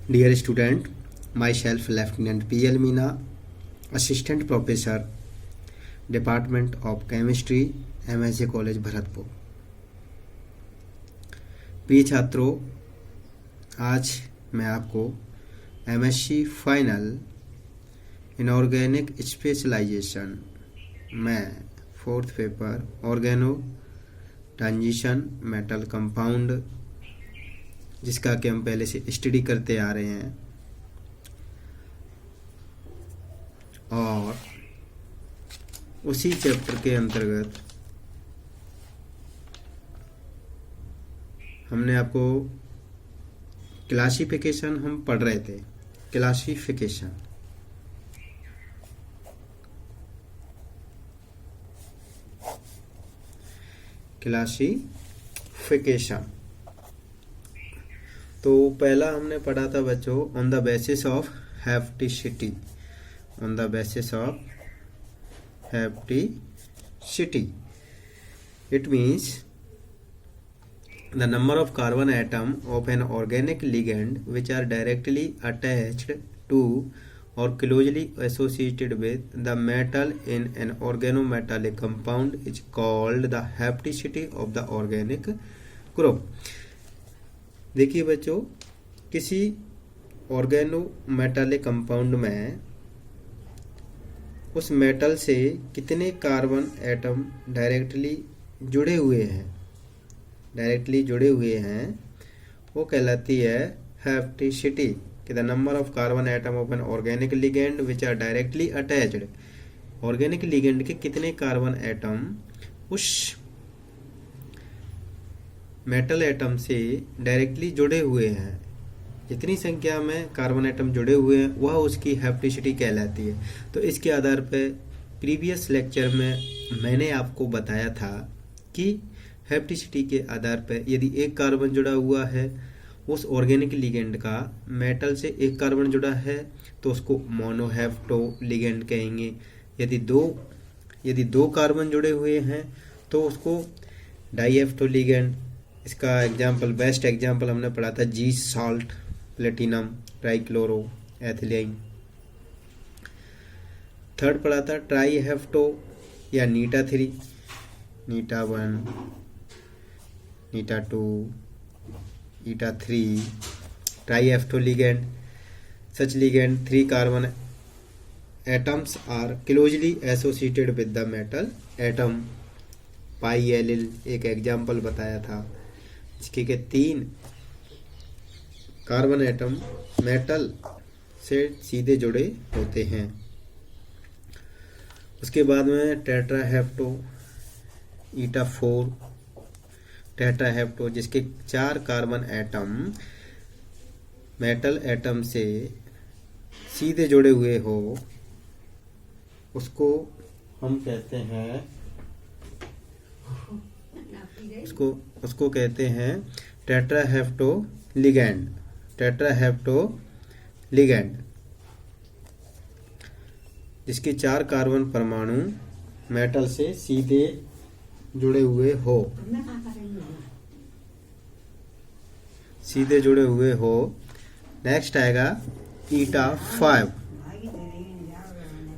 Dear student, myself Lieutenant P.L. Meena, Assistant Professor, Department of Chemistry, MSJ College Bharatpur. प्रिय छात्रों, आज मैं आपको MSc फाइनल इनऑर्गेनिक स्पेशलाइजेशन में fourth paper organo transition metal compound, जिसका कि हम पहले से स्टडी करते आ रहे हैं, और उसी चैप्टर के अंतर्गत हमने आपको क्लासिफिकेशन हम पढ़ रहे थे। क्लासिफिकेशन तो पहला हमने पढ़ा था बच्चों, on the basis of hapticity. On the basis of hapticity it means the number of carbon atom of an organic ligand which are directly attached to or closely associated with the metal in an organometallic compound is called the hapticity of the organic group। देखिए बच्चों, किसी organometallic compound में उस metal से कितने carbon atom directly जुड़े हुए हैं वो कहलाती है हैप्टिसिटी। कि the number of carbon atom of an organic ligand which are directly attached. Organic ligand के कितने कार्बन एटम उस मेटल एटम से डायरेक्टली जुड़े हुए हैं, जितनी संख्या में कार्बन एटम जुड़े हुए हैं वह उसकी हैप्टिसिटी कहलाती है। तो इसके आधार पर प्रीवियस लेक्चर में मैंने आपको बताया था कि हैप्टिसिटी के आधार पर यदि एक कार्बन जुड़ा हुआ है, उस ऑर्गेनिक लिगेंड का मेटल से एक कार्बन जुड़ा है तो उसको मोनोहेप्टो लिगेंड कहेंगे। यदि दो कार्बन जुड़े हुए हैं तो उसको डाईहेप्टो लिगेंड। इसका एग्जाम्पल, बेस्ट एग्जाम्पल हमने पढ़ा था जी salt, platinum, trichloro ethylene. Third पढ़ा था ट्राईहेप्टो या eta 3, eta 1, eta 2, eta 3, trihapto ligand. Such ligand 3 carbon atoms are closely associated with the metal atom. Pi allyl एक एग्जाम्पल बताया था, जिसके के 3 कार्बन एटम मेटल से सीधे जुड़े होते हैं। उसके बाद में टेट्राहेप्टो, ईटा 4, टेट्राहेप्टो, जिसके 4 कार्बन एटम मेटल एटम से सीधे जुड़े हुए हो, उसको हम कहते हैं उसको कहते हैं टेट्राहेप्टो लिगेंड। टेट्राहेप्टो लिगेंड, जिसके 4 कार्बन परमाणु मेटल से सीधे जुड़े हुए हो। नेक्स्ट आएगा eta 5।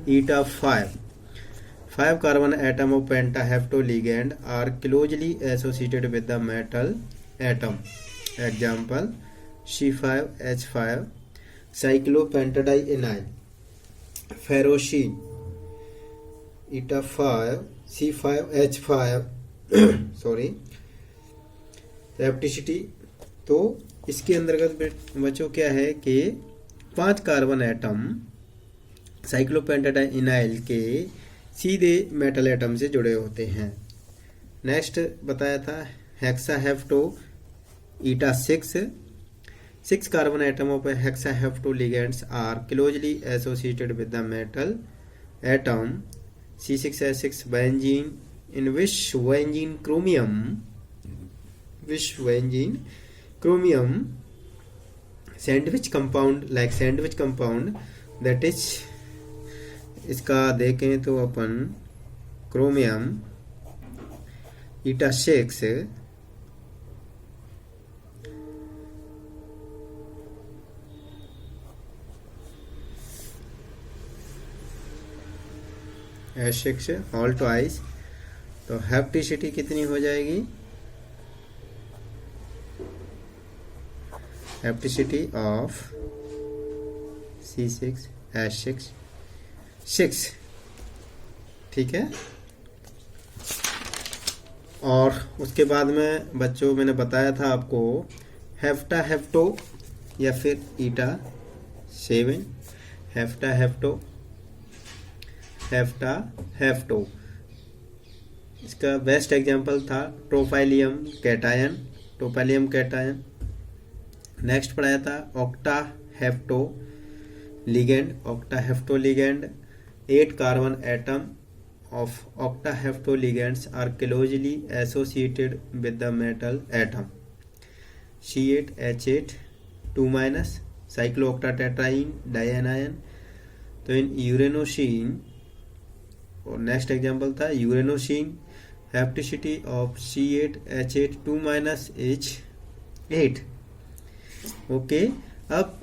Eta 5 carbon atom of pentahapto ligand are closely associated with the metal atom. Example C5H5 cyclopentadienyl, ferrocene. Eta 5 C5H5 sorry hapticity. तो इसके अंतर्गत बच्चों क्या है कि 5 कार्बन एटम साइक्लोपेंटाडाइएनाइल के सीधे मेटल एटम से जुड़े होते हैं। नेक्स्ट बताया था hexahapto, eta 6 carbon atom of hexahapto ligands are closely associated with the metal atom. C6H6 benzene in which chromium sandwich compound that is, इसका देखें तो अपन क्रोमियम ईटा 6 H6 होल ट्वाइस, तो हैप्टिसिटी कितनी हो जाएगी? हैप्टिसिटी ऑफ C6H6 6, ठीक है। और उसके बाद में बच्चों मैंने बताया था आपको हेफ्टा हेप्टो या फिर ईटा 7, हेफ्टा हेप्टो, हेफ्टा हेप्टो, इसका बेस्ट एग्जांपल था tropylium cation, tropylium cation. Next पढ़ाया था octahapto ligand, octahapto ligand, 8 carbon atom of octaheptoligands are closely associated with the metal atom C8H8 2- cyclooctatetraene dianion। तो इन यूरेनोसिन, और नेक्स्ट एग्जांपल था uranocene, hapticity of C8H8 2- is 8। Okay, अब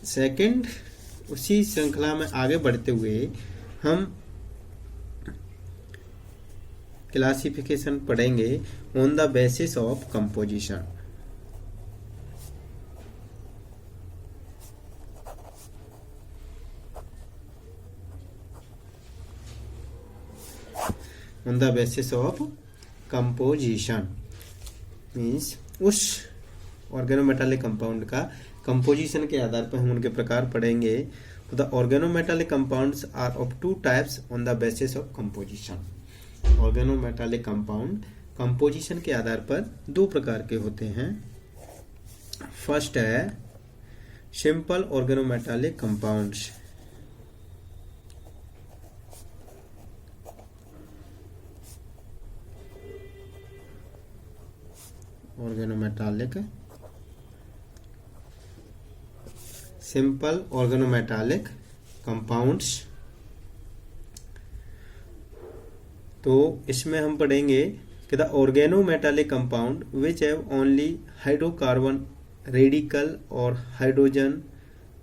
second उसी श्रृंखला में आगे बढ़ते हुए हम क्लासिफिकेशन पढ़ेंगे on the basis of composition. On the basis of composition means उस ऑर्गेनोमेटालिक कंपाउंड का कंपोजिशन के आधार पर हम उनके प्रकार पढ़ेंगे। तो the organometallic compounds are of 2 types on the basis of composition. Organometallic compound composition के आधार पर 2 प्रकार के होते हैं। फर्स्ट है simple organometallic compounds, organometallic simple organometallic compounds. तो इसमें हम पढ़ेंगे कि the organometallic compound which have only hydrocarbon radical और hydrogen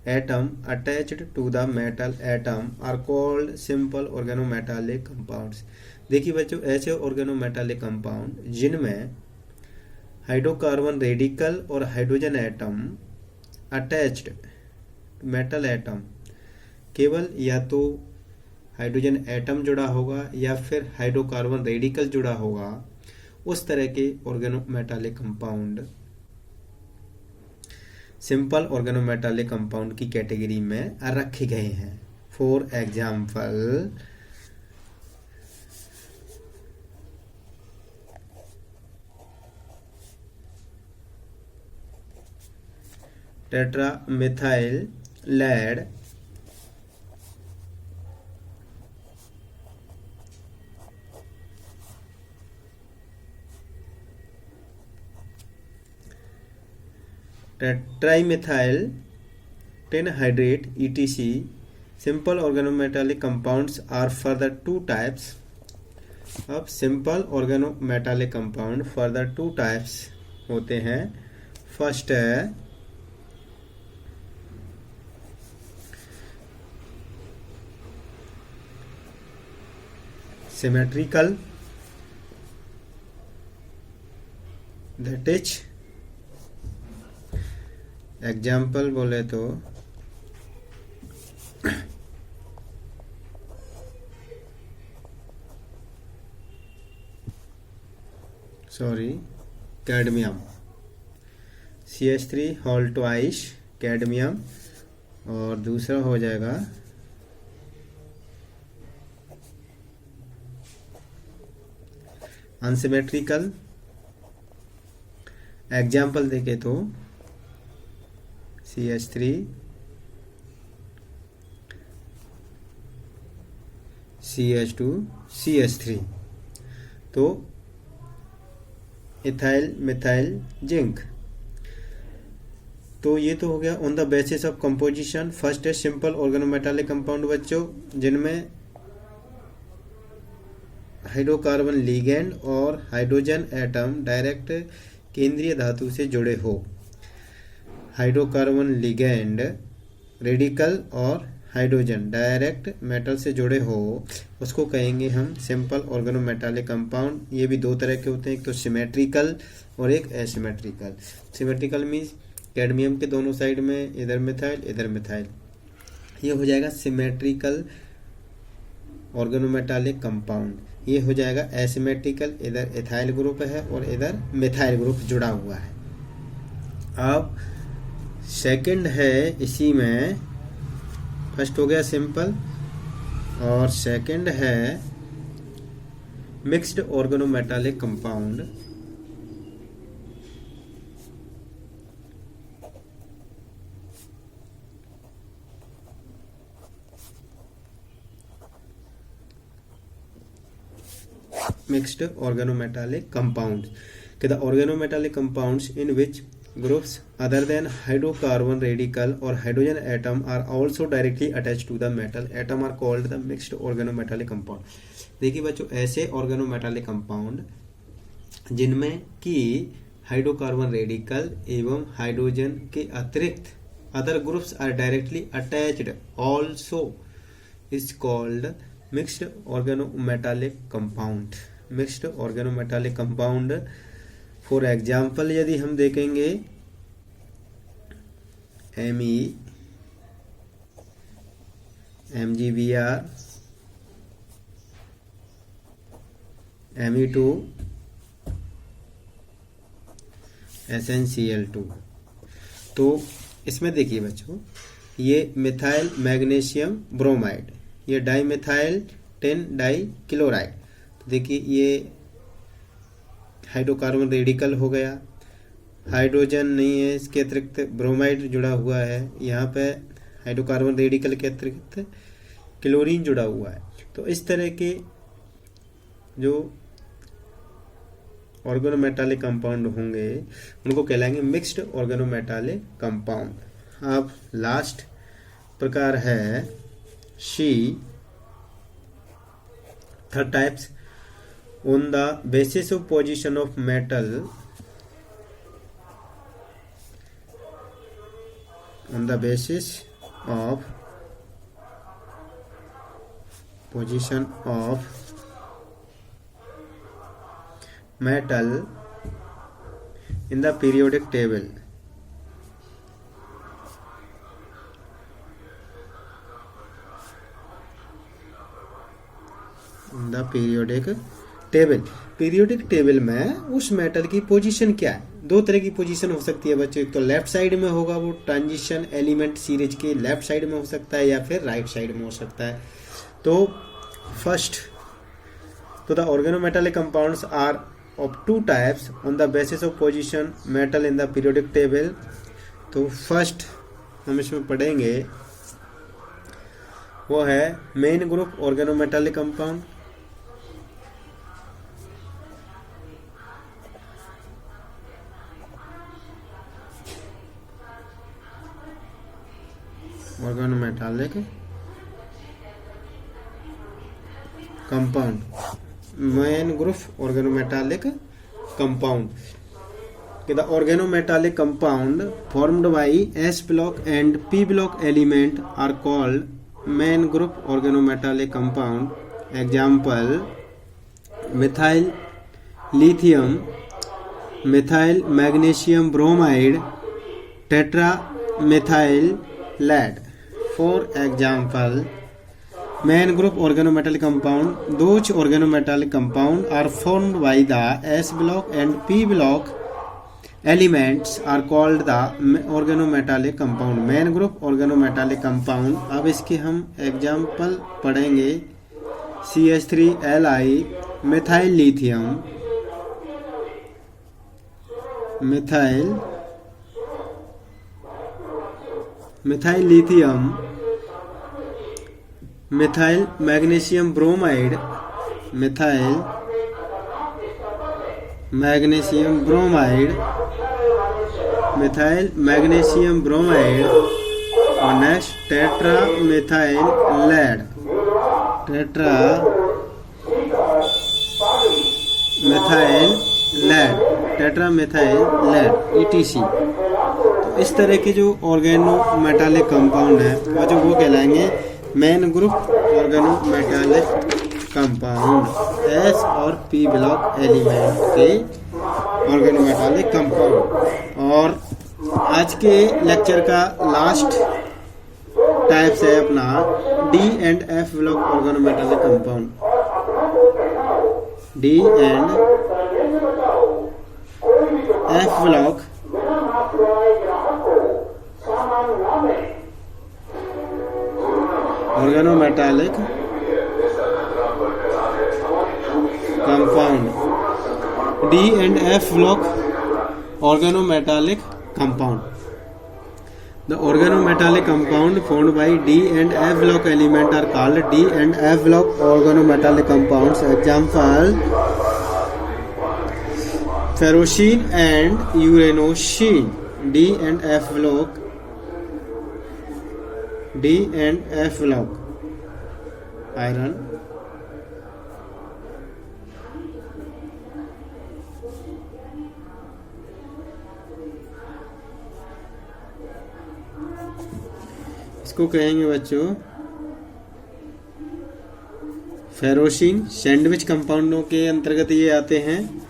atom attached to the metal atom are called simple organometallic compounds. देखिए बच्चों, ऐसे ऑर्गेनोमेटालिक कंपाउंड जिनमें हाइड्रोकार्बन रेडिकल और hydrogen atom attached metal atom, केवल या तो हाइड्रोजन एटम जुड़ा होगा या फिर हाइड्रोकार्बन रेडिकल जुड़ा होगा, उस तरह के organometallic compound simple organometallic compound की कैटेगरी में रखे गए हैं। For example tetra methyl lead, trimethyl टेनहाइड्रेट etc. Simple organometallic compounds are further 2 types. अब simple organometallic compound further 2 types होते हैं। फर्स्ट है सिमेट्रिकल, दैट इज एग्जाम्पल बोले तो cadmium CH3 whole twice cadmium, और दूसरा हो जाएगा अनसिमेट्रिकल। एग्जाम्पल देखे तो CH3 CH2 CH3, तो इथाइल मिथाइल जिंक। तो ये तो हो गया on the basis of composition. First है सिंपल ऑर्गेनोमेटालिक कंपाउंड बच्चों जिनमें हाइड्रोकार्बन लिगेंड और हाइड्रोजन एटम डायरेक्ट केंद्रीय धातु से जुड़े हो। हाइड्रोकार्बन लिगेंड रेडिकल और हाइड्रोजन डायरेक्ट मेटल से जुड़े हो उसको कहेंगे हम सिंपल ऑर्गेनोमेटालिक कंपाउंड। ये भी दो तरह के होते हैं, एक तो सिमेट्रिकल और एक एसिमेट्रिकल। सिमेट्रिकल मीन्स कैडमियम के दोनों साइड में इधर मिथाइल इधर मिथाइल, ये हो जाएगा सिमेट्रिकल ऑर्गेनोमेटालिक कंपाउंड। ये हो जाएगा एसिमेट्रिकल, इधर इथाइल ग्रुप है और इधर मिथाइल ग्रुप जुड़ा हुआ है। अब सेकंड है इसी में, फर्स्ट हो गया सिंपल और सेकंड है mixed organometallic compound. Mixed organometallic compounds. The organometallic compounds in which groups other than hydrocarbon radical or hydrogen atom are also directly attached to the metal atom are called the mixed organometallic compound. देखिए बच्चों, ऐसे organometallic compound जिनमें कि hydrocarbon radical एवं hydrogen के अतिरिक्त other groups are directly attached also is called mixed organometallic compound. Mixed organometallic compound for example यदि हम देखेंगे Me, MgBr, Me2, SnCl2। तो इसमें देखिए बच्चों, ये मिथाइल मैग्नीशियम ब्रोमाइड, ये डाइमिथाइल 10 डाई क्लोराइड। तो देखिए ये हाइड्रोकार्बन रेडिकल हो गया, हाइड्रोजन नहीं है, इसके अतिरिक्त ब्रोमाइड जुड़ा हुआ है, यहाँ पे हाइड्रोकार्बन रेडिकल के अतिरिक्त क्लोरीन जुड़ा हुआ है। तो इस तरह के जो ऑर्गेनोमेटालिक कंपाउंड होंगे उनको कहलाएंगे मिक्स्ड ऑर्गेनोमेटालिक कंपाउंड। अब लास्ट प्रकार है C, third types on the basis of position of metal on the basis of position of metal in the periodic table. In the periodic table, periodic table में उस metal की position क्या है। दो तरह की पोजीशन हो सकती है बच्चों, एक तो लेफ्ट साइड में होगा, वो ट्रांजिशन एलिमेंट सीरीज के लेफ्ट साइड में हो सकता है या फिर राइट साइड में हो सकता है। तो फर्स्ट, तो the organometallic compounds are of two types on the basis of position metal in the periodic table. तो फर्स्ट हम इसमें पढ़ेंगे वो है main group organometallic compound, organometallic compound, main group organometallic compound. The organometallic compound formed by S block and P block element are called main group organometallic compound. Example: methyl lithium, methyl magnesium bromide, tetramethyl lead. For example, main group organometallic compound, those organometallic compound are formed by the S block and P block elements are called the organometallic compound, main group organometallic compound। अब इसके हम example पढ़ेंगे CH3Li, methyl lithium, methyl magnesium bromide, methyl magnesium bromide और next tetramethyl lead, tetramethyl lead etc. इस तरह के जो organometallic compound है वो कहलाएंगे main group organometallic compound. S और पी ब्लॉक एलिमेंट के ऑर्गेनोमेटालिक कंपाउंड। और आज के लेक्चर का लास्ट टाइप्स है अपना D and F block organometallic compound. D and F block organometallic compound. D and F block organometallic compound. The organometallic compound formed by D and F block element are called D and F block organometallic compounds. Example: ferrocene and uranosine. D and F block. D and F block. Iron. इसको कहेंगे बच्चों ferrocene. Sandwich कंपाउंडों के अंतर्गत ये आते हैं।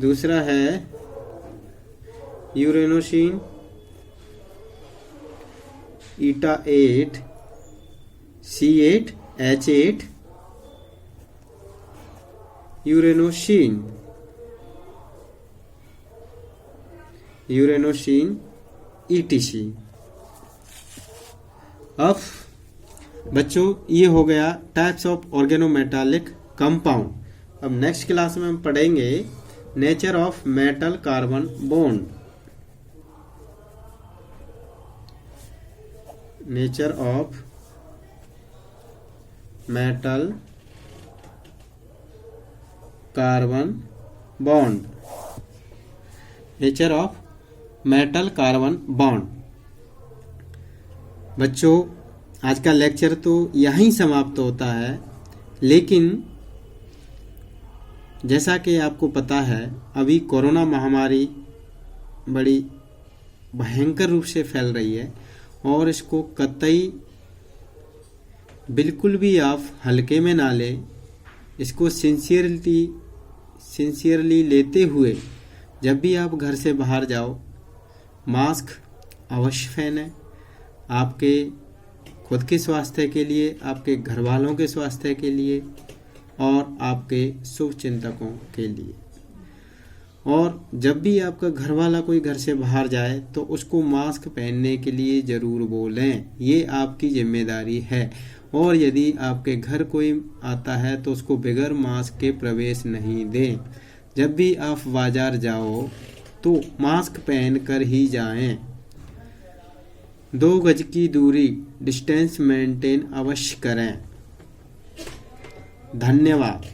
दूसरा है यूरेनोसिन, ईटा 8, C8, H8, यूरेनोसिन, ETC। अब बच्चों ये हो गया टाइप्स ऑफ ऑर्गेनोमेटालिक कंपाउंड। अब नेक्स्ट क्लास में हम पढ़ेंगे nature of metal carbon bond. Nature of metal carbon bond. Nature of metal carbon bond. बच्चों आज का लेक्चर तो यहीं समाप्त होता है, लेकिन जैसा कि आपको पता है अभी कोरोना महामारी बड़ी भयंकर रूप से फैल रही है और इसको कतई बिल्कुल भी आप हल्के में ना लें। इसको सिंसियरली लेते हुए जब भी आप घर से बाहर जाओ मास्क अवश्य पहनें। आपके खुद के स्वास्थ्य के लिए, आपके घर वालों के स्वास्थ्य के लिए और आपके शुभ चिंतकों के लिए। और जब भी आपका घर वाला कोई घर से बाहर जाए तो उसको मास्क पहनने के लिए ज़रूर बोलें, ये आपकी जिम्मेदारी है। और यदि आपके घर कोई आता है तो उसको बगैर मास्क के प्रवेश नहीं दें। जब भी आप बाजार जाओ तो मास्क पहन कर ही जाएं। 2 गज की दूरी डिस्टेंस मेंटेन अवश्य करें। धन्यवाद।